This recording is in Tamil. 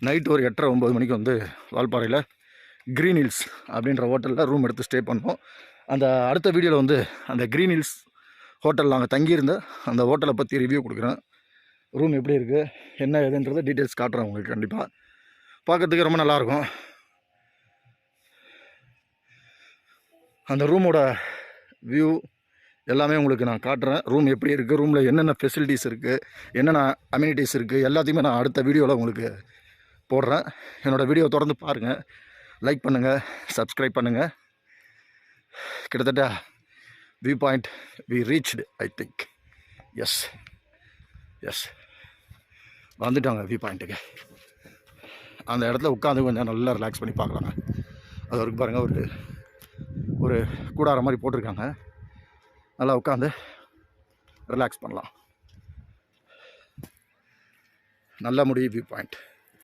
நைட்டு ஒரு 8:30 9 மணிக்கு வந்து வால்பாறையில் க்ரீன் ஹில்ஸ் அப்படின்ற ஹோட்டலில் ரூம் எடுத்து ஸ்டே பண்ணோம். அந்த அடுத்த வீடியோவில் வந்து அந்த க்ரீன் ஹில்ஸ் ஹோட்டல் நாங்கள் தங்கியிருந்த அந்த ஹோட்டலை பற்றி ரிவ்யூ கொடுக்குறேன். ரூம் எப்படி இருக்குது என்ன ஏதுன்றதை டீட்டெயில்ஸ் காட்டுறேன் உங்களுக்கு. கண்டிப்பாக பார்க்கறதுக்கு ரொம்ப நல்லாயிருக்கும். அந்த ரூமோட வியூ எல்லாமே உங்களுக்கு நான் காட்டுறேன். ரூம் எப்படி இருக்குது, ரூமில் என்னென்ன ஃபெசிலிட்டிஸ் இருக்குது, என்னென்ன அம்யூனிட்டிஸ் இருக்குது, எல்லாத்தையுமே நான் அடுத்த வீடியோவில் உங்களுக்கு போடுறேன். என்னோடய வீடியோ தொடர்ந்து பாருங்கள், லைக் பண்ணுங்கள், சப்ஸ்கிரைப் பண்ணுங்கள். கிட்டத்தட்ட view point we reached I think. Yes வந்துட்டாங்க வியூ பாயிண்ட்டுக்கு. அந்த இடத்துல உட்காந்து கொஞ்சம் நல்லா ரிலாக்ஸ் பண்ணி பார்க்கலாங்க. அது வரைக்கும் பாருங்கள், ஒரு கூடார மாதிரி போட்டிருக்காங்க. நல்லா உட்காந்து ரிலாக்ஸ் பண்ணலாம். நல்ல முடி வியூ பாயிண்ட்.